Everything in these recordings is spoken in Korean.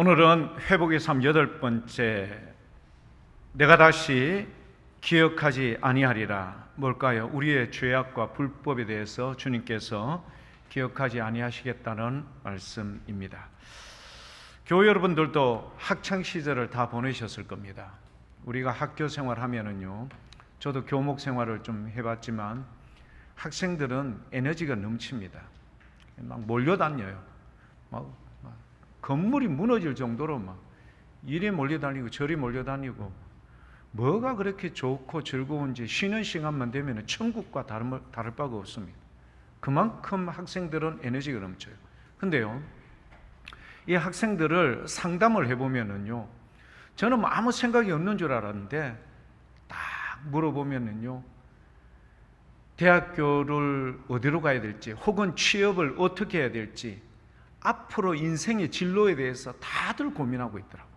오늘은 회복의 삶 8번째, 내가 다시 기억하지 아니하리라. 뭘까요? 우리의 죄악과 불법에 대해서 주님께서 기억하지 아니하시겠다는 말씀입니다. 교회 여러분들도 학창 시절을 다 보내셨을 겁니다. 우리가 학교 생활하면은요, 저도 교목 생활을 좀 해봤지만 학생들은 에너지가 넘칩니다. 막 몰려다녀요. 막 건물이 무너질 정도로 막 이리 몰려다니고 저리 몰려다니고, 뭐가 그렇게 좋고 즐거운지 쉬는 시간만 되면 천국과 다를 바가 없습니다. 그만큼 학생들은 에너지가 넘쳐요. 근데요, 이 학생들을 상담을 해보면은요, 저는 아무 생각이 없는 줄 알았는데 딱 물어보면은요, 대학교를 어디로 가야 될지 혹은 취업을 어떻게 해야 될지, 앞으로 인생의 진로에 대해서 다들 고민하고 있더라고요.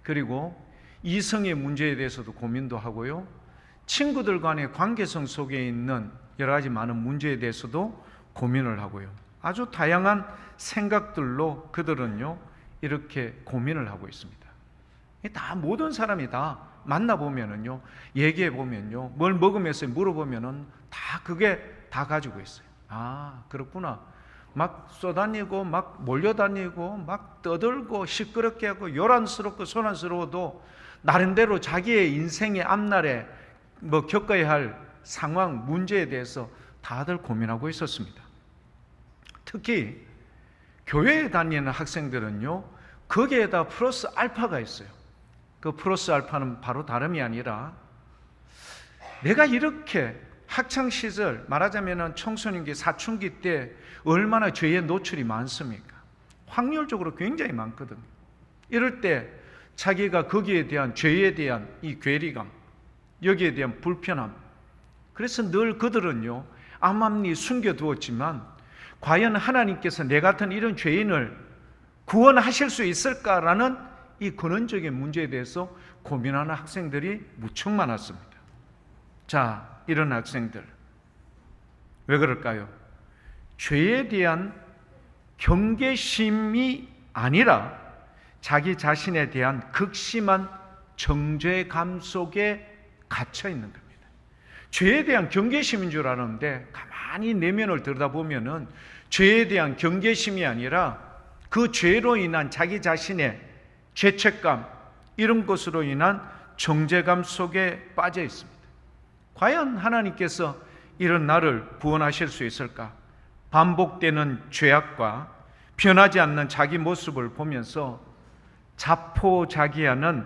그리고 이성의 문제에 대해서도 고민도 하고요, 친구들 간의 관계성 속에 있는 여러 가지 많은 문제에 대해서도 고민을 하고요, 아주 다양한 생각들로 그들은요 이렇게 고민을 하고 있습니다. 다 모든 사람이 다 만나보면은요, 얘기해보면요, 뭘 먹으면서 물어보면은 다 그게 다 가지고 있어요. 아, 그렇구나. 막 쏘다니고 막 몰려다니고 막 떠들고 시끄럽게 하고 요란스럽고 소란스러워도 나름대로 자기의 인생의 앞날에 겪어야 할 상황, 문제에 대해서 다들 고민하고 있었습니다. 특히 교회에 다니는 학생들은요, 거기에다 플러스 알파가 있어요. 그 플러스 알파는 바로 다름이 아니라, 내가 이렇게 학창시절, 말하자면 청소년기, 사춘기 때 얼마나 죄의 노출이 많습니까? 확률적으로 굉장히 많거든요. 이럴 때 자기가 거기에 대한 죄에 대한 이 괴리감, 여기에 대한 불편함, 그래서 늘 그들은요, 암암리 숨겨두었지만 과연 하나님께서 내 같은 이런 죄인을 구원하실 수 있을까라는 이 근원적인 문제에 대해서 고민하는 학생들이 무척 많았습니다. 자, 이런 학생들 왜 그럴까요? 죄에 대한 경계심이 아니라 자기 자신에 대한 극심한 정죄감 속에 갇혀 있는 겁니다. 죄에 대한 경계심인 줄 아는데 가만히 내면을 들여다보면은 죄에 대한 경계심이 아니라 그 죄로 인한 자기 자신의 죄책감, 이런 것으로 인한 정죄감 속에 빠져 있습니다. 과연 하나님께서 이런 나를 구원하실 수 있을까? 반복되는 죄악과 변하지 않는 자기 모습을 보면서 자포자기하는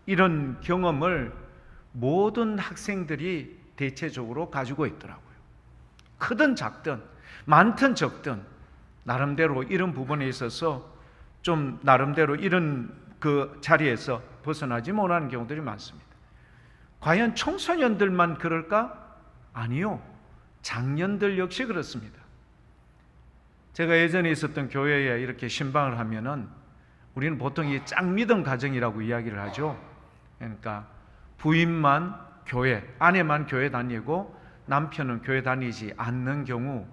이런 경험을 모든 학생들이 대체적으로 가지고 있더라고요. 크든 작든 많든 적든 나름대로 이런 부분에 있어서 좀 나름대로 이런 그 자리에서 벗어나지 못하는 경우들이 많습니다. 과연 청소년들만 그럴까? 아니요, 장년들 역시 그렇습니다. 제가 예전에 있었던 교회에 이렇게 신방을 하면은 우리는 보통 이 짝믿음 가정이라고 이야기를 하죠. 그러니까 부인만 교회, 아내만 교회 다니고 남편은 교회 다니지 않는 경우,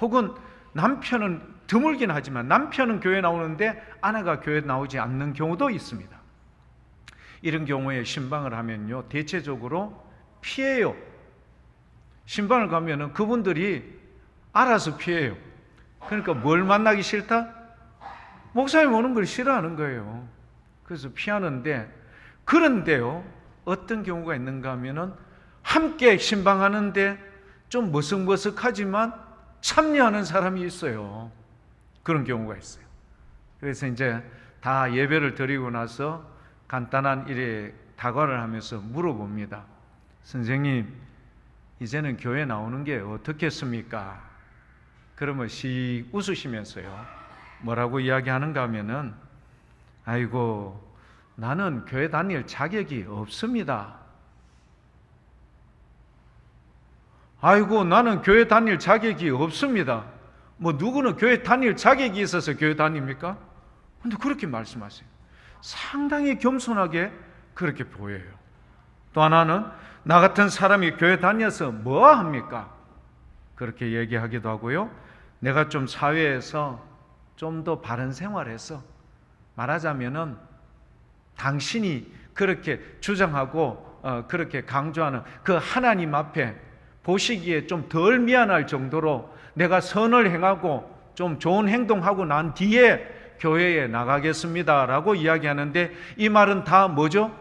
혹은 남편은 드물긴 하지만 남편은 교회 나오는데 아내가 교회 나오지 않는 경우도 있습니다. 이런 경우에 신방을 하면요, 대체적으로 피해요. 신방을 가면은 그분들이 알아서 피해요. 그러니까 뭘 만나기 싫다? 목사님 오는 걸 싫어하는 거예요. 그래서 피하는데, 그런데요, 어떤 경우가 있는가 하면은 함께 신방하는데 좀 머쓱머쓱하지만 참여하는 사람이 있어요. 그런 경우가 있어요. 그래서 이제 다 예배를 드리고 나서 간단한 일에 다과를 하면서 물어봅니다. 선생님, 이제는 교회 나오는 게 어떻겠습니까? 그러면 씩 웃으시면서요, 뭐라고 이야기하는가 하면은, 아이고, 나는 교회 다닐 자격이 없습니다. 아이고, 나는 교회 다닐 자격이 없습니다. 뭐 누구는 교회 다닐 자격이 있어서 교회 다닙니까? 근데 그렇게 말씀하세요. 상당히 겸손하게 그렇게 보여요. 또 하나는, 나 같은 사람이 교회 다녀서 뭐 합니까? 그렇게 얘기하기도 하고요, 내가 좀 사회에서 좀 더 바른 생활해서 말하자면은 당신이 그렇게 주장하고 그렇게 강조하는 그 하나님 앞에 보시기에 좀 덜 미안할 정도로 내가 선을 행하고 좀 좋은 행동하고 난 뒤에 교회에 나가겠습니다 라고 이야기하는데, 이 말은 다 뭐죠?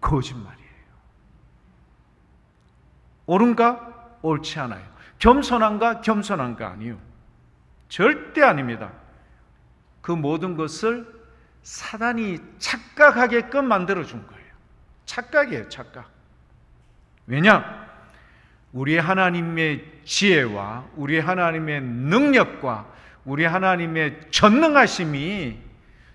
거짓말이에요. 옳은가? 옳지 않아요. 겸손한가? 겸손한가? 아니요. 절대 아닙니다. 그 모든 것을 사단이 착각하게끔 만들어준 거예요. 착각이에요, 착각. 왜냐? 우리 하나님의 지혜와 우리 하나님의 능력과 우리 하나님의 전능하심이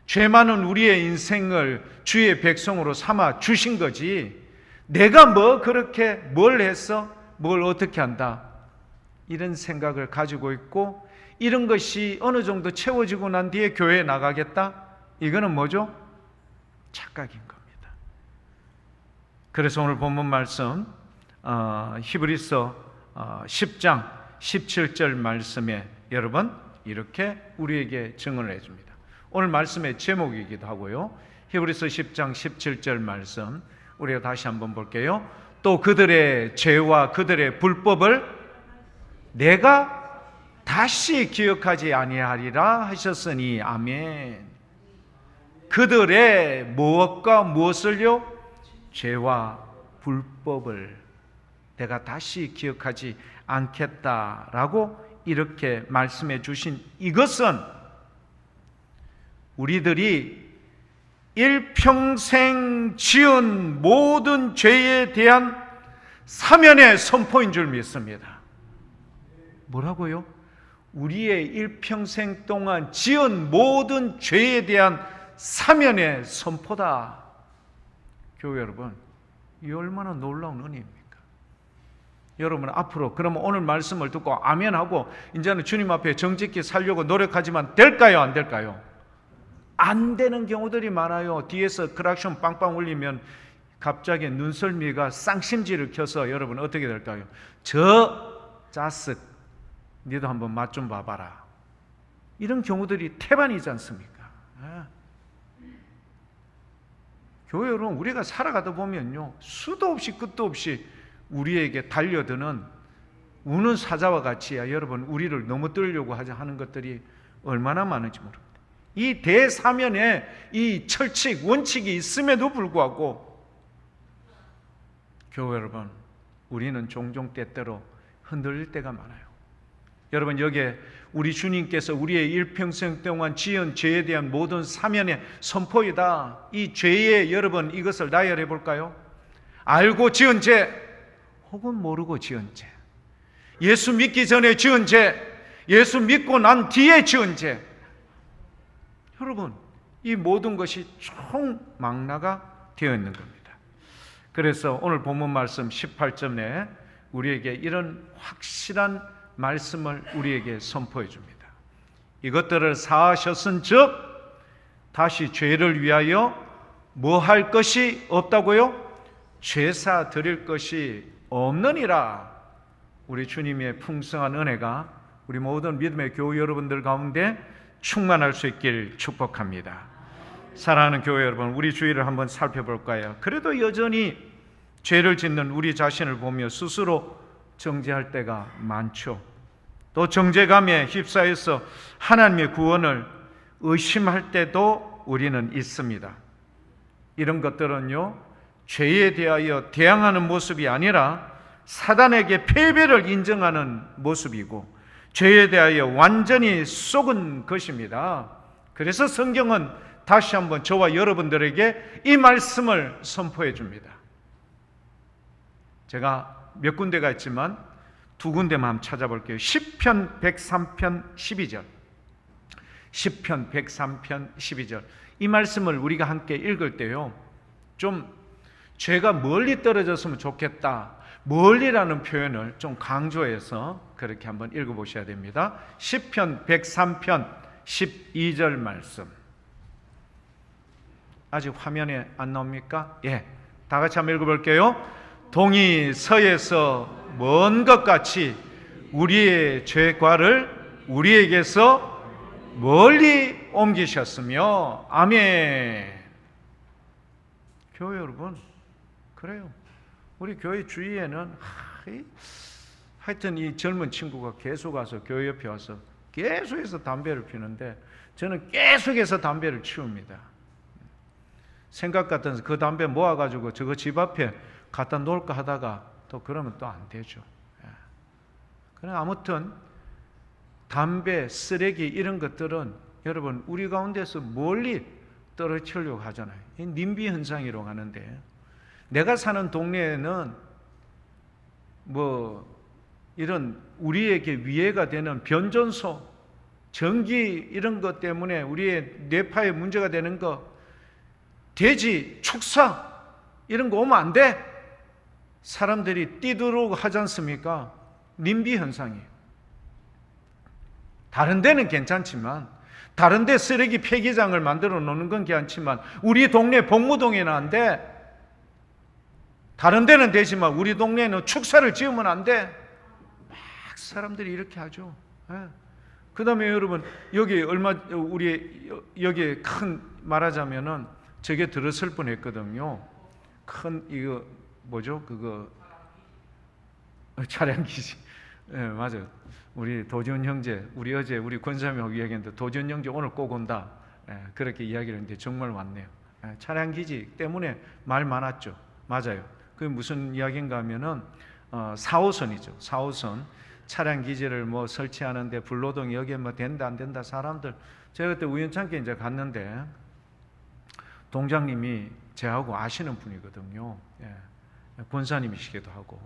죄 많은 우리의 인생을 주의 백성으로 삼아 주신 거지, 내가 뭐 그렇게 뭘 해서 뭘 어떻게 한다, 이런 생각을 가지고 있고, 이런 것이 어느 정도 채워지고 난 뒤에 교회에 나가겠다, 이거는 뭐죠? 착각인 겁니다. 그래서 오늘 본문 말씀 히브리서 10장 17절 말씀에 여러분 이렇게 우리에게 증언을 해줍니다. 오늘 말씀의 제목이기도 하고요. 히브리서 10장 17절 말씀 우리가 다시 한번 볼게요. 또 그들의 죄와 그들의 불법을 내가 다시 기억하지 아니하리라 하셨으니 아멘. 그들의 무엇과 무엇을요? 죄와 불법을 내가 다시 기억하지 않겠다라고 이렇게 말씀해 주신 이것은 우리들이 일평생 지은 모든 죄에 대한 사면의 선포인 줄 믿습니다. 뭐라고요? 우리의 일평생 동안 지은 모든 죄에 대한 사면의 선포다. 교회 여러분, 이 얼마나 놀라운 은혜입니까? 여러분 앞으로 그러면 오늘 말씀을 듣고 아멘하고 이제는 주님 앞에 정직히 살려고 노력하지만 될까요? 안 될까요? 안 되는 경우들이 많아요. 뒤에서 크락션 빵빵 울리면 갑자기 눈썰미가 쌍심지를 켜서 여러분 어떻게 될까요? 저 자식 니도 한번 맛 좀 봐봐라. 이런 경우들이 태반이지 않습니까? 교회 여러분, 우리가 살아가다 보면요, 수도 없이 끝도 없이 우리에게 달려드는 우는 사자와 같이 여러분 우리를 넘어뜨리려고 하는 것들이 얼마나 많은지 모릅니다. 이 대사면에 이 철칙, 원칙이 있음에도 불구하고 교회 여러분, 우리는 종종 때때로 흔들릴 때가 많아요. 여러분, 여기에 우리 주님께서 우리의 일평생 동안 지은 죄에 대한 모든 사면의 선포이다. 이 죄에 여러분 이것을 나열해 볼까요? 알고 지은 죄 혹은 모르고 지은 죄, 예수 믿기 전에 지은 죄, 예수 믿고 난 뒤에 지은 죄. 여러분, 이 모든 것이 총망라가 되어 있는 겁니다. 그래서 오늘 본문 말씀 18절에 우리에게 이런 확실한 말씀을 우리에게 선포해 줍니다. 이것들을 사하셨은즉 다시 죄를 위하여 뭐 할 것이 없다고요? 죄사 드릴 것이 없느니라. 우리 주님의 풍성한 은혜가 우리 모든 믿음의 교회 여러분들 가운데 충만할 수 있길 축복합니다. 사랑하는 교회 여러분, 우리 주위를 한번 살펴볼까요? 그래도 여전히 죄를 짓는 우리 자신을 보며 스스로 정죄할 때가 많죠. 또 정죄감에 휩싸여서 하나님의 구원을 의심할 때도 우리는 있습니다. 이런 것들은요, 죄에 대하여 대항하는 모습이 아니라 사단에게 패배를 인정하는 모습이고 죄에 대하여 완전히 속은 것입니다. 그래서 성경은 다시 한번 저와 여러분들에게 이 말씀을 선포해 줍니다. 제가 몇 군데가 있지만 두 군데만 한번 찾아볼게요. 시편 103편 12절, 시편 103편 12절. 이 말씀을 우리가 함께 읽을 때요, 좀 죄가 멀리 떨어졌으면 좋겠다, 멀리라는 표현을 좀 강조해서 그렇게 한번 읽어보셔야 됩니다. 시편 103편 12절 말씀. 아직 화면에 안 나옵니까? 예, 다 같이 한번 읽어볼게요. 동이 서에서 먼 것 같이 우리의 죄과를 우리에게서 멀리 옮기셨으며 아멘. 교회 여러분, 그래요. 우리 교회 주위에는 하여튼 이 젊은 친구가 계속 와서 교회 옆에 와서 계속해서 담배를 피는데 저는 계속해서 담배를 치웁니다. 생각 같은 그 담배 모아가지고 저거 집 앞에 갖다 놓을까 하다가 또 그러면 또 안 되죠. 그래 아무튼 담배, 쓰레기 이런 것들은 여러분 우리 가운데서 멀리 떨어뜨리려고 하잖아요. 이 님비 현상이라고 하는데 내가 사는 동네에는 뭐 이런 우리에게 위해가 되는 변전소, 전기 이런 것 때문에 우리의 뇌파에 문제가 되는 거, 돼지, 축사 이런 거 오면 안 돼. 사람들이 뛰도록 하지 않습니까? 님비 현상이에요. 다른 데는 괜찮지만 다른 데 쓰레기 폐기장을 만들어 놓는 건 괜찮지만 우리 동네 복무동에는 안 돼. 다른 데는 되지만 우리 동네에는 축사를 지으면 안 돼. 막 사람들이 이렇게 하죠. 그 다음에 여러분 여기 우리 여기 큰 말하자면은 저게 들었을 뻔했거든요. 큰 이거 뭐죠? 그거 차량기지. 맞아요. 우리 도지훈 형제, 우리 어제 우리 권사님하고 이야기했는데 도지훈 형제 오늘 꼭 온다. 그렇게 이야기를 했는데 정말 왔네요. 차량기지 때문에 말 많았죠. 맞아요. 그게 무슨 이야기인가 하면은 4호선이죠. 4호선 차량기지를 뭐 설치하는데 불노동 여기에 뭐 된다 안 된다 사람들 제가 그때 우연찮게 이제 갔는데 동장님이 저하고 아시는 분이거든요. 권사님이시기도 하고.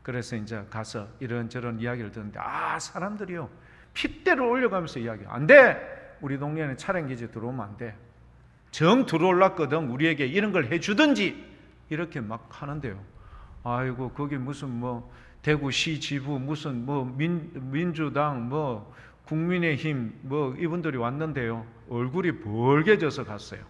그래서 이제 가서 이런저런 이야기를 듣는데 사람들이요 핏대를 올려가면서 이야기해요. 안 돼! 우리 동네에는 차량기지 들어오면 안 돼. 정 들어올랐거든. 우리에게 이런 걸 해주든지 이렇게 막 하는데요. 아이고 거기 무슨 뭐 대구시 지부 무슨 뭐 민주당 뭐 국민의힘 뭐 이분들이 왔는데요. 얼굴이 벌개져서 갔어요.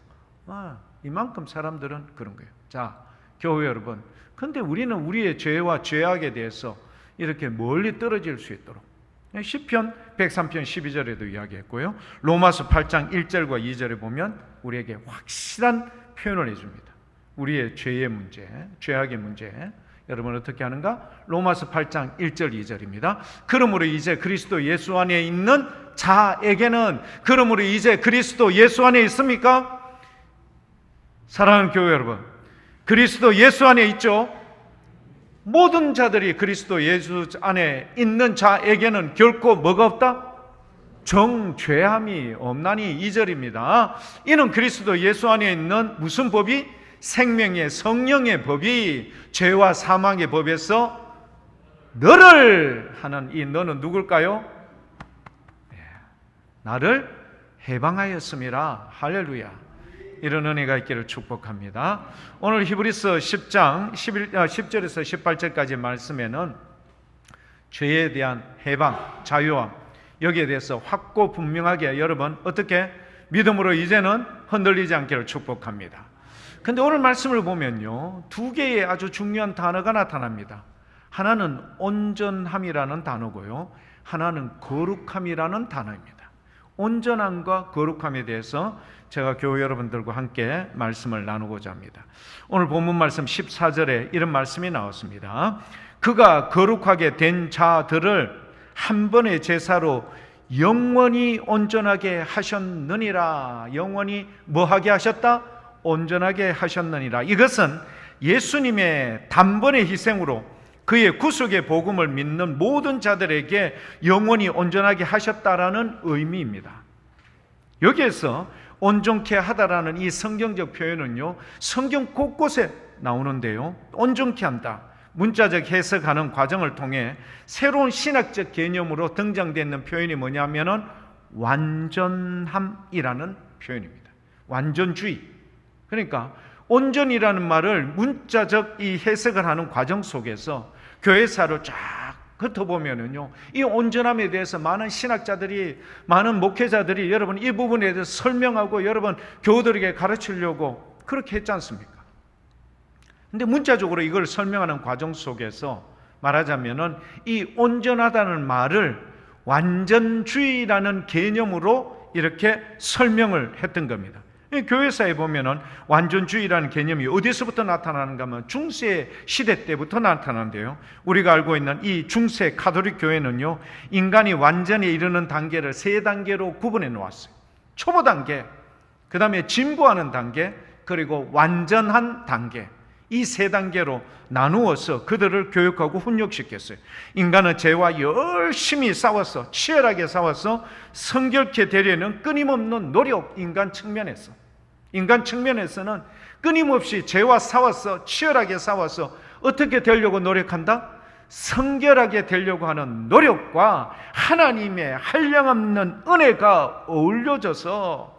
이만큼 사람들은 그런 거예요. 자, 교회 여러분. 근데 우리는 우리의 죄와 죄악에 대해서 이렇게 멀리 떨어질 수 있도록 시편 103편 12절에도 이야기했고요. 로마서 8장 1절과 2절에 보면 우리에게 확실한 표현을 해줍니다. 우리의 죄의 문제, 죄악의 문제. 여러분 어떻게 하는가? 로마서 8장 1절 2절입니다. 그러므로 이제 그리스도 예수 안에 있는 자에게는 그러므로 이제 그리스도 예수 안에 있습니까? 사랑하는 교회 여러분, 그리스도 예수 안에 있죠? 모든 자들이 그리스도 예수 안에 있는 자에게는 결코 뭐가 없다? 정죄함이 없나니 2절입니다. 이는 그리스도 예수 안에 있는 무슨 법이? 생명의 성령의 법이 죄와 사망의 법에서 너를 하는 이 너는 누굴까요? 나를 해방하였음이라. 할렐루야. 이런 은혜가 있기를 축복합니다. 오늘 히브리서 10장 10절에서 18절까지 말씀에는 죄에 대한 해방, 자유함 여기에 대해서 확고 분명하게 여러분 어떻게 믿음으로 이제는 흔들리지 않기를 축복합니다. 근데 오늘 말씀을 보면요, 두 개의 아주 중요한 단어가 나타납니다. 하나는 온전함이라는 단어고요, 하나는 거룩함이라는 단어입니다. 온전함과 거룩함에 대해서 제가 교회 여러분들과 함께 말씀을 나누고자 합니다. 오늘 본문 말씀 14절에 이런 말씀이 나왔습니다. 그가 거룩하게 된 자들을 한 번의 제사로 영원히 온전하게 하셨느니라. 영원히 뭐하게 하셨다? 온전하게 하셨느니라. 이것은 예수님의 단번의 희생으로 그의 구속의 복음을 믿는 모든 자들에게 영원히 온전하게 하셨다라는 의미입니다. 여기에서 온전케 하다라는 이 성경적 표현은요, 성경 곳곳에 나오는데요, 온전케 한다, 문자적 해석하는 과정을 통해 새로운 신학적 개념으로 등장되는 표현이 뭐냐면은 완전함이라는 표현입니다. 완전주의. 그러니까 온전이라는 말을 문자적 이 해석을 하는 과정 속에서 교회사를 쫙 훑어보면은요, 이 온전함에 대해서 많은 신학자들이, 많은 목회자들이 여러분 이 부분에 대해서 설명하고 여러분 교우들에게 가르치려고 그렇게 했지 않습니까? 근데 문자적으로 이걸 설명하는 과정 속에서 말하자면은 이 온전하다는 말을 완전주의라는 개념으로 이렇게 설명을 했던 겁니다. 교회사에 보면은 완전주의라는 개념이 어디서부터 나타나는가 하면 중세 시대 때부터 나타나는데요. 우리가 알고 있는 이 중세 가톨릭 교회는요, 인간이 완전히 이르는 단계를 세 단계로 구분해 놓았어요. 초보 단계, 그 다음에 진보하는 단계, 그리고 완전한 단계. 이 세 단계로 나누어서 그들을 교육하고 훈육시켰어요. 인간은 죄와 열심히 싸워서, 치열하게 싸워서 성결케 되려는 끊임없는 노력, 인간 측면에서는 끊임없이 죄와 싸워서, 치열하게 싸워서 어떻게 되려고 노력한다? 성결하게 되려고 하는 노력과 하나님의 한량없는 은혜가 어울려져서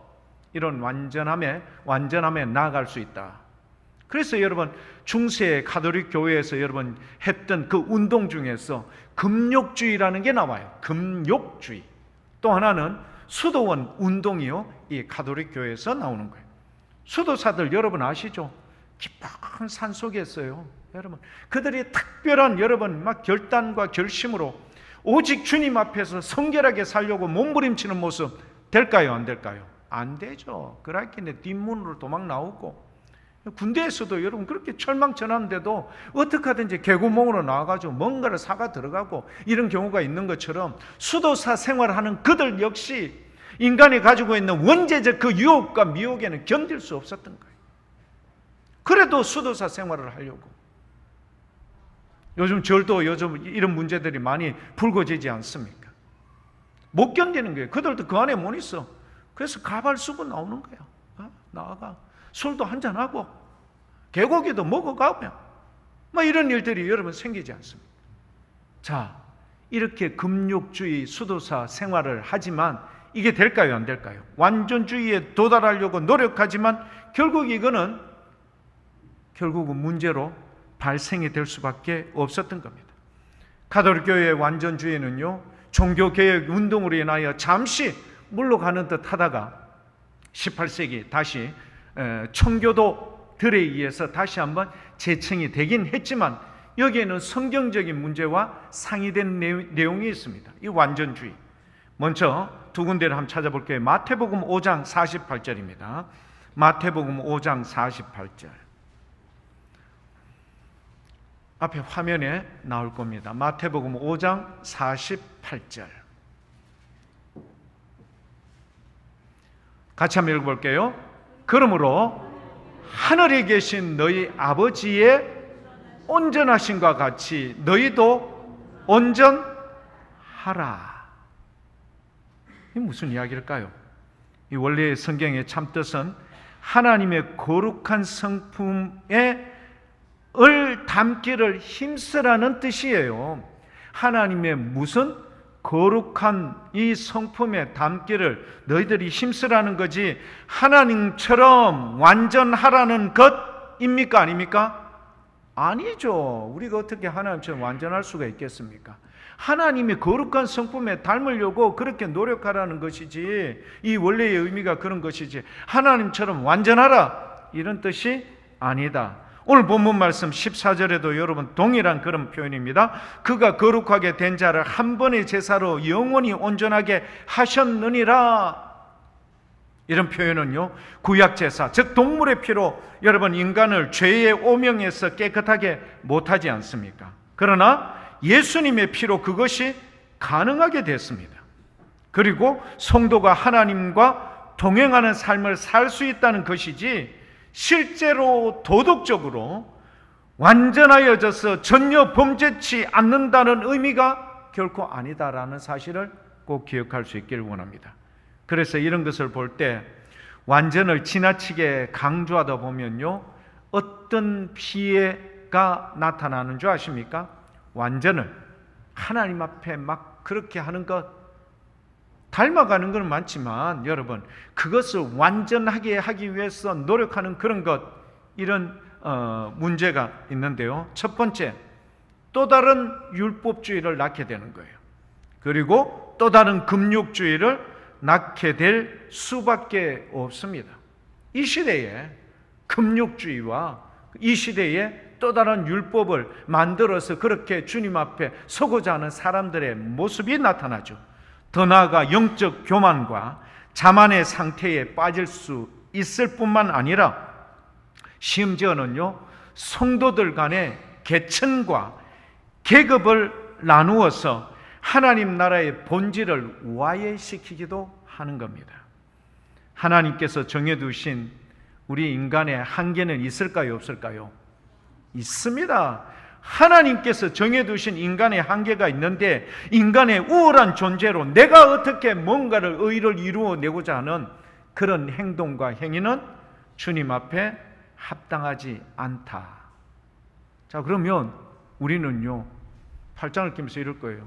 이런 완전함에 나아갈 수 있다. 그래서 여러분, 중세 가톨릭 교회에서 여러분 했던 그 운동 중에서 금욕주의라는 게 나와요. 금욕주의. 또 하나는 수도원 운동이요, 이 가톨릭 교회에서 나오는 거예요. 수도사들 여러분 아시죠? 깊은 산 속에 있어요. 여러분, 그들이 특별한 여러분 막 결단과 결심으로 오직 주님 앞에서 성결하게 살려고 몸부림치는 모습 될까요? 안 될까요? 안 되죠. 그렇게 뒷문으로 도망 나오고, 군대에서도 여러분 그렇게 철망전하는데도 어떻게 하든지 개구멍으로 나와가지고 뭔가를 사가 들어가고 이런 경우가 있는 것처럼 수도사 생활하는 그들 역시 인간이 가지고 있는 원죄적 그 유혹과 미혹에는 견딜 수 없었던 거예요. 그래도 수도사 생활을 하려고. 요즘 이런 문제들이 많이 불거지지 않습니까? 못 견디는 거예요. 그들도 그 안에 못 있어. 그래서 가발수고 나오는 거야. 나아가 술도 한잔하고 개고기도 먹어가며 이런 일들이 여러분 생기지 않습니까? 자, 이렇게 금욕주의 수도사 생활을 하지만 이게 될까요? 안 될까요? 완전주의에 도달하려고 노력하지만 결국은 문제로 발생이 될 수밖에 없었던 겁니다. 가톨릭 교회의 완전주의는요, 종교개혁 운동으로 인하여 잠시 물러가는 듯 하다가 18세기 다시 청교도들에 의해서 다시 한번 재청이 되긴 했지만 여기에는 성경적인 문제와 상이된 내용이 있습니다. 이 완전주의. 먼저 두 군데를 한번 찾아볼게요. 마태복음 5장 48절입니다. 마태복음 5장 48절. 앞에 화면에 나올 겁니다. 마태복음 5장 48절. 같이 한번 읽어볼게요. 그러므로 하늘에 계신 너희 아버지의 온전하심과 같이 너희도 온전하라. 이게 무슨 이야기일까요? 이 원래 성경의 참뜻은 하나님의 거룩한 성품에 을 담기를 힘쓰라는 뜻이에요. 하나님의 무슨 거룩한 이 성품에 담기를 너희들이 힘쓰라는 거지, 하나님처럼 완전하라는 것입니까? 아닙니까? 아니죠. 우리가 어떻게 하나님처럼 완전할 수가 있겠습니까? 하나님의 거룩한 성품에 닮으려고 그렇게 노력하라는 것이지, 이 원래의 의미가 그런 것이지 하나님처럼 완전하라 이런 뜻이 아니다. 오늘 본문 말씀 14절에도 여러분 동일한 그런 표현입니다. 그가 거룩하게 된 자를 한 번의 제사로 영원히 온전하게 하셨느니라. 이런 표현은요, 구약제사, 즉 동물의 피로 여러분 인간을 죄의 오명에서 깨끗하게 못하지 않습니까? 그러나 예수님의 피로 그것이 가능하게 됐습니다. 그리고 성도가 하나님과 동행하는 삶을 살 수 있다는 것이지, 실제로 도덕적으로 완전하여져서 전혀 범죄치 않는다는 의미가 결코 아니다라는 사실을 꼭 기억할 수 있기를 원합니다. 그래서 이런 것을 볼 때 완전을 지나치게 강조하다 보면요, 어떤 피해가 나타나는 줄 아십니까? 완전을 하나님 앞에 막 그렇게 하는 것, 닮아가는 건 많지만 여러분, 그것을 완전하게 하기 위해서 노력하는 그런 것, 이런 문제가 있는데요. 첫 번째, 또 다른 율법주의를 낳게 되는 거예요. 그리고 또 다른 금욕주의를 낳게 될 수밖에 없습니다. 이 시대에 금욕주의와 이 시대에 또 다른 율법을 만들어서 그렇게 주님 앞에 서고자 하는 사람들의 모습이 나타나죠. 더 나아가 영적 교만과 자만의 상태에 빠질 수 있을 뿐만 아니라 심지어는요, 성도들 간의 계층과 계급을 나누어서 하나님 나라의 본질을 와해시키기도 하는 겁니다. 하나님께서 정해두신 우리 인간의 한계는 있을까요, 없을까요? 있습니다. 하나님께서 정해두신 인간의 한계가 있는데, 인간의 우월한 존재로 내가 어떻게 뭔가를 의를 이루어내고자 하는 그런 행동과 행위는 주님 앞에 합당하지 않다. 자, 그러면 우리는요, 팔짱을 끼면서 이럴 거예요.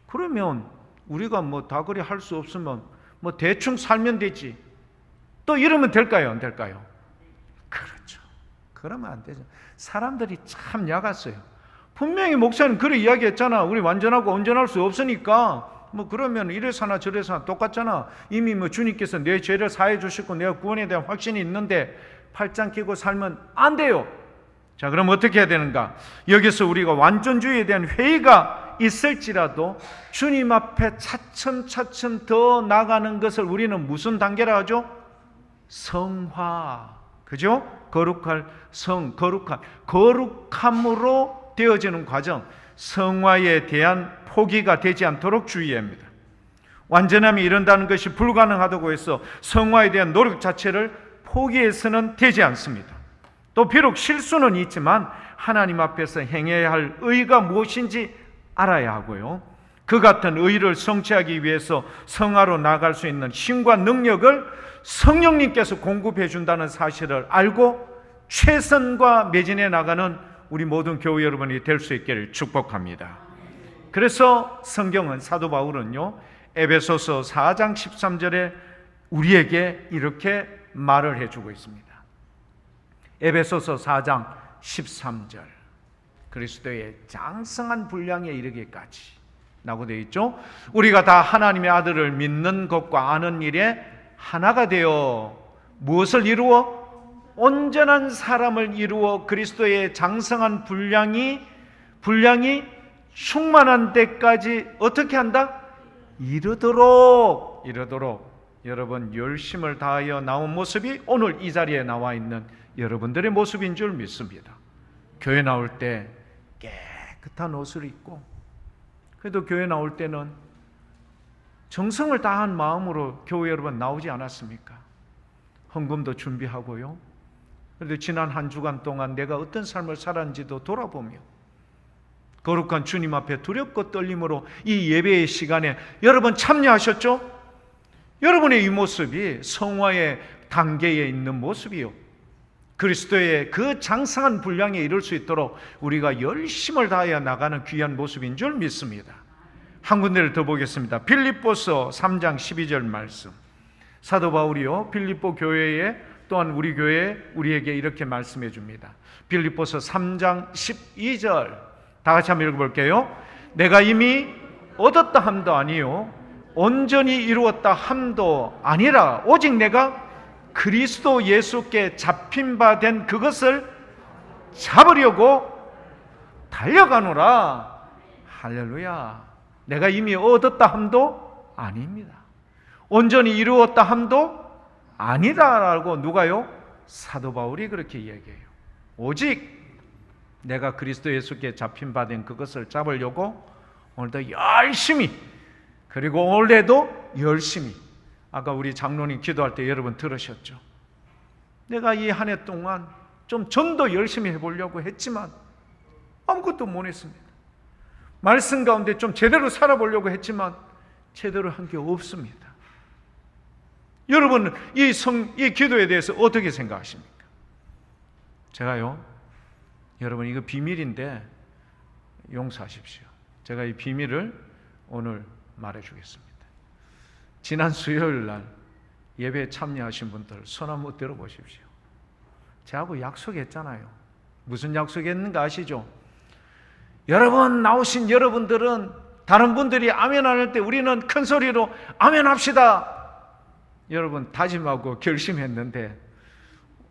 그러면 우리가 뭐 다 그리 할 수 없으면 뭐 대충 살면 되지, 또 이러면 될까요, 안 될까요? 그렇죠. 그러면 안 되죠. 사람들이 참 야갔어요. 분명히 목사님 그래 이야기했잖아. 우리 완전하고 온전할 수 없으니까 뭐 그러면 이래서나 저래서나 똑같잖아. 이미 뭐 주님께서 내 죄를 사해 주시고 내가 구원에 대한 확신이 있는데 팔짱 끼고 살면 안 돼요. 자, 그럼 어떻게 해야 되는가? 여기서 우리가 완전주의에 대한 회의가 있을지라도 주님 앞에 차츰차츰 더 나가는 것을 우리는 무슨 단계라 하죠? 성화. 그죠? 거룩할 성, 거룩함으로 되어지는 과정, 성화에 대한 포기가 되지 않도록 주의해야 합니다. 완전함이 이른다는 것이 불가능하다고 해서 성화에 대한 노력 자체를 포기해서는 되지 않습니다. 또 비록 실수는 있지만 하나님 앞에서 행해야 할 의가 무엇인지 알아야 하고요, 그 같은 의를 성취하기 위해서 성화로 나아갈 수 있는 힘과 능력을 성령님께서 공급해 준다는 사실을 알고 최선과 매진해 나가는 우리 모든 교회 여러분이 될 수 있기를 축복합니다. 그래서 성경은, 사도 바울은요, 에베소서 4장 13절에 우리에게 이렇게 말을 해주고 있습니다. 에베소서 4장 13절, 그리스도의 장성한 분량에 이르기까지 라고 되어 있죠. 우리가 다 하나님의 아들을 믿는 것과 아는 일에 하나가 되어 무엇을 이루어? 온전한 사람을 이루어 그리스도의 장성한 분량이 충만한 데까지 어떻게 한다? 이르도록 여러분 열심을 다하여 나온 모습이 오늘 이 자리에 나와 있는 여러분들의 모습인 줄 믿습니다. 교회 나올 때 깨끗한 옷을 입고, 그래도 교회 나올 때는 정성을 다한 마음으로 교회 여러분 나오지 않았습니까? 헌금도 준비하고요. 그래도 지난 한 주간 동안 내가 어떤 삶을 살았는지도 돌아보며 거룩한 주님 앞에 두렵고 떨림으로 이 예배의 시간에 여러분 참여하셨죠? 여러분의 이 모습이 성화의 단계에 있는 모습이요, 그리스도의 그 장성한 분량에 이를 수 있도록 우리가 열심을 다하여 나가는 귀한 모습인 줄 믿습니다. 한 군데를 더 보겠습니다. 빌립보서 3장 12절 말씀. 사도 바울이요, 빌립보 교회에 또한 우리 교회에 우리에게 이렇게 말씀해 줍니다. 빌립보서 3장 12절 다 같이 한번 읽어볼게요. 내가 이미 얻었다 함도 아니요 온전히 이루었다 함도 아니라 오직 내가 그리스도 예수께 잡힌 바 된 그것을 잡으려고 달려가노라. 할렐루야. 내가 이미 얻었다 함도 아닙니다. 온전히 이루었다 함도 아니다라고 누가요? 사도 바울이 그렇게 이야기해요. 오직 내가 그리스도 예수께 잡힌 바 된 그것을 잡으려고 오늘도 열심히, 그리고 올해도 열심히, 아까 우리 장로님 기도할 때 여러분 들으셨죠? 내가 이 한 해 동안 좀 더 열심히 해보려고 했지만 아무것도 못 했습니다. 말씀 가운데 좀 제대로 살아보려고 했지만 제대로 한 게 없습니다. 여러분 이 기도에 대해서 어떻게 생각하십니까? 제가요, 여러분 이거 비밀인데 용서하십시오. 제가 이 비밀을 오늘 말해주겠습니다. 지난 수요일 날 예배에 참여하신 분들 손 한번 들어보십시오. 저하고 약속했잖아요. 무슨 약속했는가 아시죠? 여러분 나오신 여러분들은 다른 분들이 아멘 안 할 때 우리는 큰 소리로 아멘 합시다. 여러분 다짐하고 결심했는데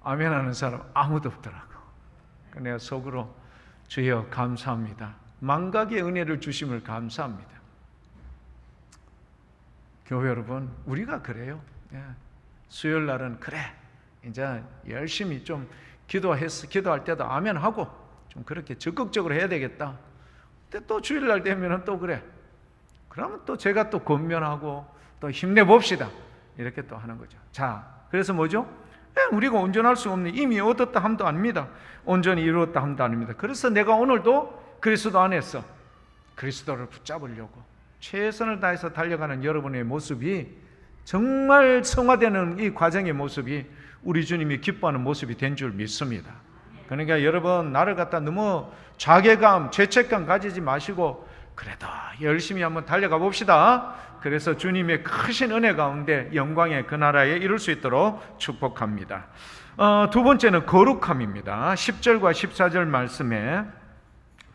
아멘 하는 사람 아무도 없더라고. 내가 속으로 주여 감사합니다. 만각의 은혜를 주심을 감사합니다. 교회 여러분, 우리가 그래요. 수요일 날은 그래, 이제 열심히 좀 기도할 때도 아멘 하고 좀 그렇게 적극적으로 해야 되겠다. 근데 또 주일날 되면은 또 그래. 그러면 또 제가 또 권면하고 또 힘내봅시다. 이렇게 또 하는 거죠. 자, 그래서 뭐죠? 우리가 온전할 수 없는, 이미 얻었다 함도 아닙니다. 온전히 이루었다 함도 아닙니다. 그래서 내가 오늘도 그리스도 안에서 그리스도를 붙잡으려고 최선을 다해서 달려가는 여러분의 모습이, 정말 성화되는 이 과정의 모습이 우리 주님이 기뻐하는 모습이 된 줄 믿습니다. 그러니까 여러분, 나를 갖다 너무 자괴감, 죄책감 가지지 마시고 그래도 열심히 한번 달려가 봅시다. 그래서 주님의 크신 은혜 가운데 영광의 그 나라에 이룰 수 있도록 축복합니다. 두 번째는 거룩함입니다. 10절과 14절 말씀에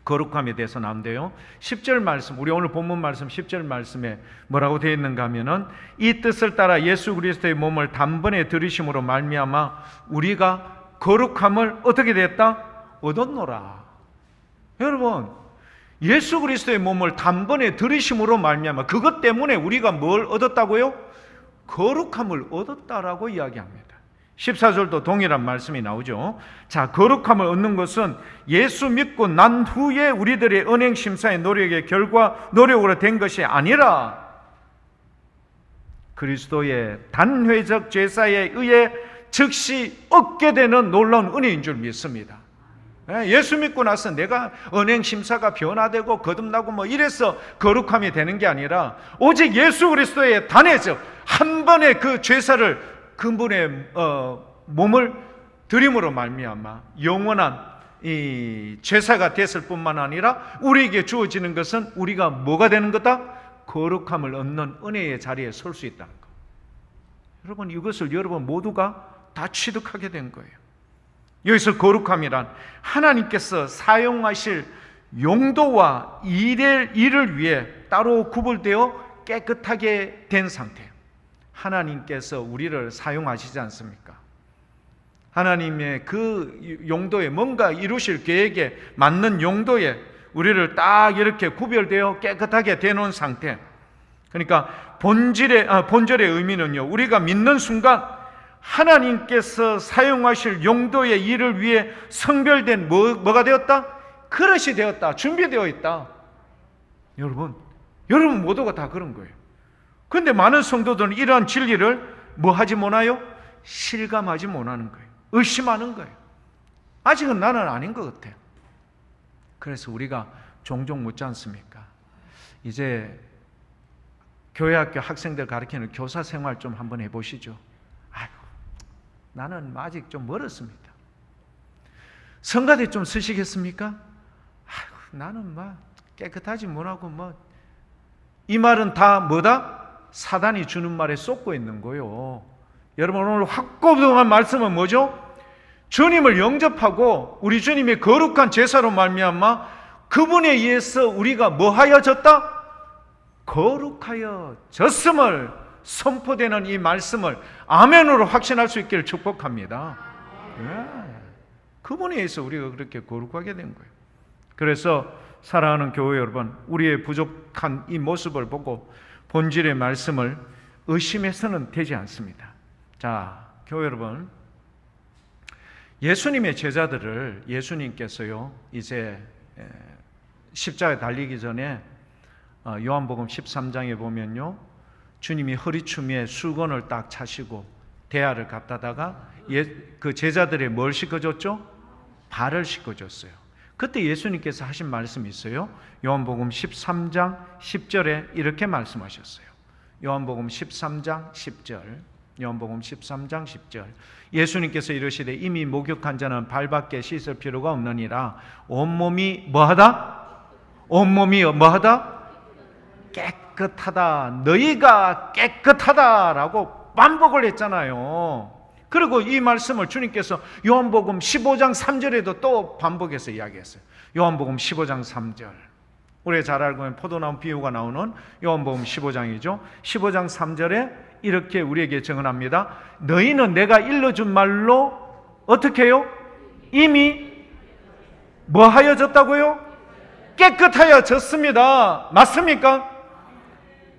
거룩함에 대해서 나온대요. 10절 말씀, 우리 오늘 본문 말씀 10절 말씀에 뭐라고 되어 있는가 하면은, 이 뜻을 따라 예수 그리스도의 몸을 단번에 들이심으로 말미암아 우리가 거룩함을 어떻게 됐다? 얻었노라. 여러분, 예수 그리스도의 몸을 단번에 들이심으로 말미암아, 그것 때문에 우리가 뭘 얻었다고요? 거룩함을 얻었다라고 이야기합니다. 14절도 동일한 말씀이 나오죠. 자, 거룩함을 얻는 것은 예수 믿고 난 후에 우리들의 언행심사의 노력의 결과, 노력으로 된 것이 아니라 그리스도의 단회적 제사에 의해 즉시 얻게 되는 놀라운 은혜인 줄 믿습니다. 예수 믿고 나서 내가 언행심사가 변화되고 거듭나고 뭐 이래서 거룩함이 되는 게 아니라, 오직 예수 그리스도의 단회적 한 번의 그 제사를, 그분의 몸을 드림으로 말미암아 영원한 이 제사가 됐을 뿐만 아니라 우리에게 주어지는 것은 우리가 뭐가 되는 거다? 거룩함을 얻는 은혜의 자리에 설 수 있다는 것. 여러분, 이것을 여러분 모두가 다 취득하게 된 거예요. 여기서 거룩함이란 하나님께서 사용하실 용도와 일을 위해 따로 구별되어 깨끗하게 된 상태예요. 하나님께서 우리를 사용하시지 않습니까? 하나님의 그 용도에, 뭔가 이루실 계획에 맞는 용도에 우리를 딱 이렇게 구별되어 깨끗하게 되어놓은 상태. 그러니까 본절의 의미는요, 우리가 믿는 순간 하나님께서 사용하실 용도의 일을 위해 성별된 뭐가 되었다? 그릇이 되었다. 준비되어 있다. 여러분 모두가 다 그런 거예요. 그런데 많은 성도들은 이러한 진리를 뭐 하지 못하요? 실감하지 못하는 거예요. 의심하는 거예요. 아직은 나는 아닌 것 같아요. 그래서 우리가 종종 묻지 않습니까? 이제 교회학교 학생들 가르치는 교사 생활 좀 한번 해보시죠. 아이고, 나는 아직 좀 멀었습니다. 성가대 좀 쓰시겠습니까? 아이고, 나는 깨끗하지 못하고 이 말은 다 뭐다? 사단이 주는 말에 쏟고 있는 거예요. 여러분, 오늘 확고부동한 말씀은 뭐죠? 주님을 영접하고 우리 주님의 거룩한 제사로 말미암아 그분에 의해서 우리가 뭐하여졌다? 거룩하여졌음을 선포되는 이 말씀을 아멘으로 확신할 수 있기를 축복합니다. 그분에 의해서 우리가 그렇게 거룩하게 된 거예요. 그래서 사랑하는 교회 여러분, 우리의 부족한 이 모습을 보고 본질의 말씀을 의심해서는 되지 않습니다. 자, 교회 여러분, 예수님의 제자들을 예수님께서요, 이제 십자가에 달리기 전에 요한복음 13장에 보면요, 주님이 허리춤에 수건을 딱 차시고 대야를 갖다다가 그 제자들의 뭘 씻어줬죠? 발을 씻어줬어요. 그때 예수님께서 하신 말씀이 있어요. 요한복음 13장 10절에 이렇게 말씀하셨어요. 요한복음 13장 10절. 요한복음 13장 10절. 예수님께서 이르시되 이미 목욕한 자는 발밖에 씻을 필요가 없느니라. 온몸이 뭐하다? 온몸이 뭐하다? 깨끗하다. 너희가 깨끗하다라고 반복을 했잖아요. 그리고 이 말씀을 주님께서 요한복음 15장 3절에도 또 반복해서 이야기했어요. 요한복음 15장 3절. 우리가 잘 알고 있는 포도나무 비유가 나오는 요한복음 15장이죠. 15장 3절에 이렇게 우리에게 증언합니다. 너희는 내가 일러준 말로 어떻게 해요? 이미 뭐 하여졌다고요? 깨끗하여졌습니다. 맞습니까?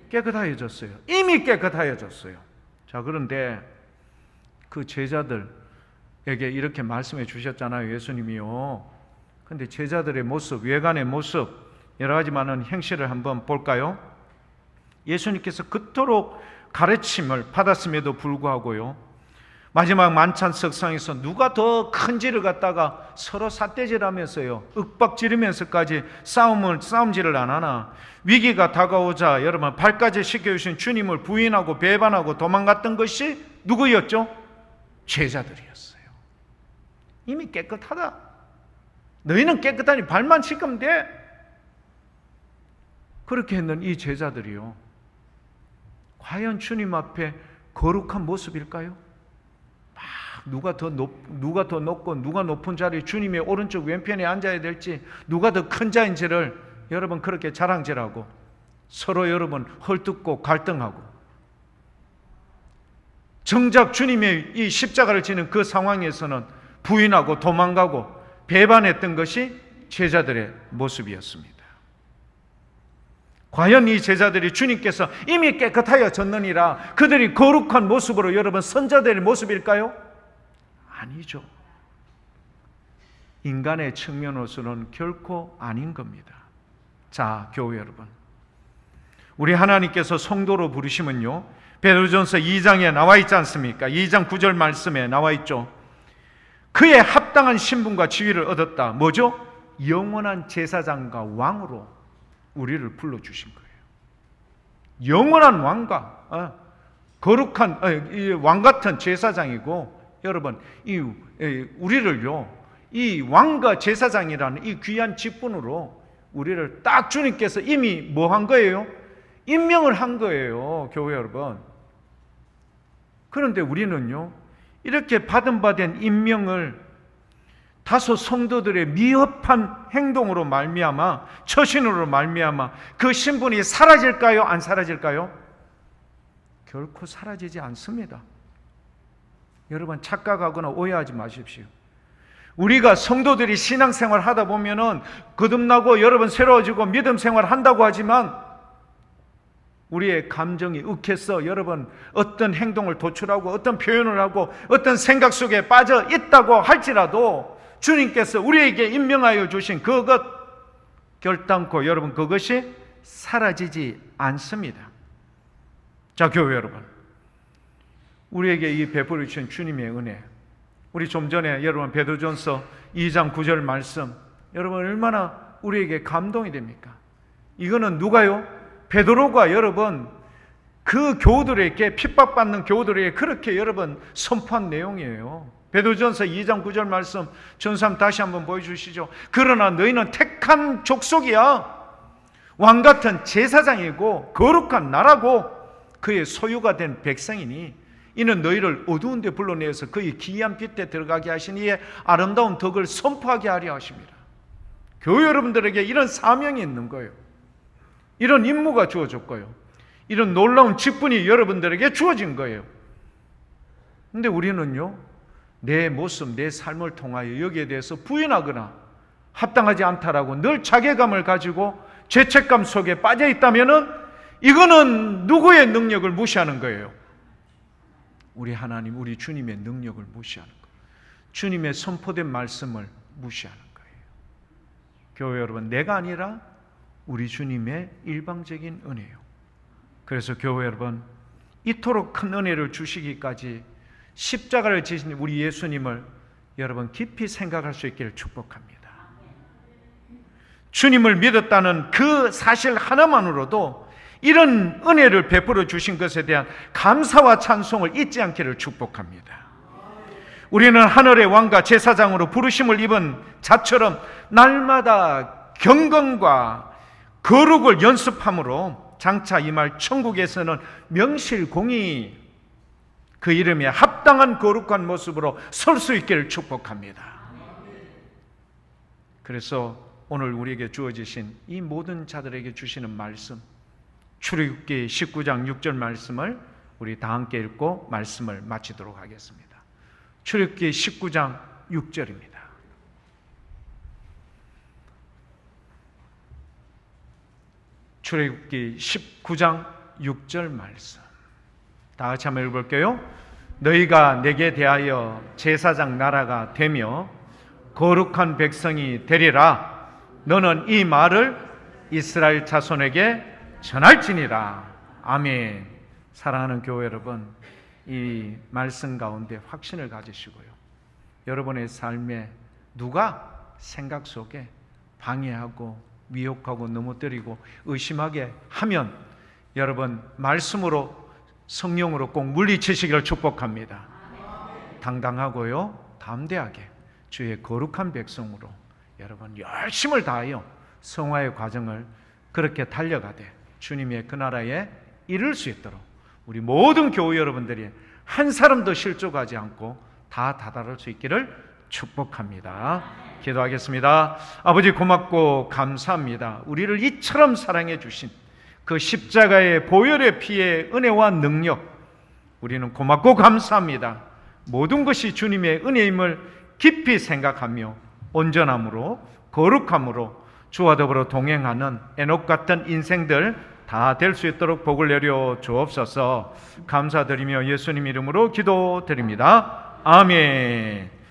깨끗하여졌어요. 이미 깨끗하여졌어요. 자, 그런데 그 제자들에게 이렇게 말씀해 주셨잖아요. 예수님이요. 근데 제자들의 모습, 외관의 모습, 여러 가지 많은 행실을 한번 볼까요? 예수님께서 그토록 가르침을 받았음에도 불구하고요, 마지막 만찬 석상에서 누가 더 큰 질을 갖다가 서로 삿대질하면서요, 윽박지르면서까지 싸움질을 안 하나? 위기가 다가오자 여러분 발까지 씻겨주신 주님을 부인하고 배반하고 도망갔던 것이 누구였죠? 제자들이었어요. 이미 깨끗하다. 너희는 깨끗하니 발만 씻으면 돼. 그렇게 했는 이 제자들이요, 과연 주님 앞에 거룩한 모습일까요? 누가 더 높고 누가 높은 자리에 주님의 오른쪽 왼편에 앉아야 될지, 누가 더 큰 자인지를 여러분 그렇게 자랑질하고 서로 여러분 헐뜯고 갈등하고, 정작 주님의 이 십자가를 지는 그 상황에서는 부인하고 도망가고 배반했던 것이 제자들의 모습이었습니다. 과연 이 제자들이 주님께서 이미 깨끗하여졌느니라 그들이 거룩한 모습으로 여러분 선자들의 모습일까요? 아니죠. 인간의 측면으로서는 결코 아닌 겁니다. 자, 교회 여러분, 우리 하나님께서 성도로 부르시면요, 베드로전서 2장에 나와 있지 않습니까? 2장 9절 말씀에 나와 있죠. 그의 합당한 신분과 지위를 얻었다. 뭐죠? 영원한 제사장과 왕으로 우리를 불러주신 거예요. 영원한 왕과 거룩한 왕 같은 제사장이고, 여러분 우리를요, 이 왕과 제사장이라는 이 귀한 직분으로 우리를 딱 주님께서 이미 뭐 한 거예요? 임명을 한 거예요, 교회 여러분. 그런데 우리는요, 이렇게 받은 임명을 다소 성도들의 미흡한 행동으로 말미암아, 처신으로 말미암아 그 신분이 사라질까요? 안 사라질까요? 결코 사라지지 않습니다. 여러분 착각하거나 오해하지 마십시오. 우리가 성도들이 신앙생활 하다 보면은 거듭나고 여러분 새로워지고 믿음 생활 한다고 하지만, 우리의 감정이 욱해서 여러분 어떤 행동을 도출하고 어떤 표현을 하고 어떤 생각 속에 빠져 있다고 할지라도 주님께서 우리에게 임명하여 주신 그것 결단코 여러분 그것이 사라지지 않습니다. 자, 교회 여러분, 우리에게 이 베풀어 주신 주님의 은혜, 우리 좀 전에 여러분 베드로전서 2장 9절 말씀, 여러분 얼마나 우리에게 감동이 됩니까? 이거는 누가요? 베드로가 여러분 그 교우들에게, 핍박받는 교우들에게 그렇게 여러분 선포한 내용이에요. 베드로전서 2장 9절 말씀 전사님 다시 한번 보여주시죠. 그러나 너희는 택한 족속이야, 왕같은 제사장이고 거룩한 나라고 그의 소유가 된 백성이니 이는 너희를 어두운 데 불러내어서 그의 기이한 빛에 들어가게 하신 이의 아름다운 덕을 선포하게 하려 하십니다. 교회 여러분들에게 이런 사명이 있는 거예요. 이런 임무가 주어졌고요, 이런 놀라운 직분이 여러분들에게 주어진 거예요. 근데 우리는요, 내 모습, 내 삶을 통하여 여기에 대해서 부인하거나 합당하지 않다라고 늘 자괴감을 가지고 죄책감 속에 빠져 있다면은 이거는 누구의 능력을 무시하는 거예요? 우리 하나님, 우리 주님의 능력을 무시하는 거예요. 주님의 선포된 말씀을 무시하는 거예요. 교회 여러분, 내가 아니라 우리 주님의 일방적인 은혜요. 그래서 교회 여러분, 이토록 큰 은혜를 주시기까지 십자가를 지신 우리 예수님을 여러분 깊이 생각할 수 있기를 축복합니다. 주님을 믿었다는 그 사실 하나만으로도 이런 은혜를 베풀어 주신 것에 대한 감사와 찬송을 잊지 않기를 축복합니다. 우리는 하늘의 왕과 제사장으로 부르심을 입은 자처럼 날마다 경건과 거룩을 연습함으로 장차 임할 천국에서는 명실공히 그 이름에 합당한 거룩한 모습으로 설 수 있기를 축복합니다. 그래서 오늘 우리에게 주어지신 이 모든 자들에게 주시는 말씀, 출애굽기 19장 6절 말씀을 우리 다 함께 읽고 말씀을 마치도록 하겠습니다. 출애굽기 19장 6절입니다. 출애굽기 19장 6절 말씀 다 같이 한번 읽어볼게요. 너희가 내게 대하여 제사장 나라가 되며 거룩한 백성이 되리라. 너는 이 말을 이스라엘 자손에게 전할지니라. 아멘. 사랑하는 교회 여러분, 이 말씀 가운데 확신을 가지시고요, 여러분의 삶에 누가 생각 속에 방해하고 미혹하고 넘어뜨리고 의심하게 하면 여러분 말씀으로, 성령으로 꼭 물리치시기를 축복합니다. 당당하고요, 담대하게 주의 거룩한 백성으로 여러분 열심을 다하여 성화의 과정을 그렇게 달려가되 주님의 그 나라에 이룰 수 있도록 우리 모든 교회 여러분들이 한 사람도 실족하지 않고 다 다다를 수 있기를 축복합니다. 기도하겠습니다. 아버지, 고맙고 감사합니다. 우리를 이처럼 사랑해 주신 그 십자가의 보혈의 피의 은혜와 능력, 우리는 고맙고 감사합니다. 모든 것이 주님의 은혜임을 깊이 생각하며 온전함으로 거룩함으로 주와 더불어 동행하는 에녹 같은 인생들 다 될 수 있도록 복을 내려 주옵소서. 감사드리며 예수님 이름으로 기도드립니다. 아멘.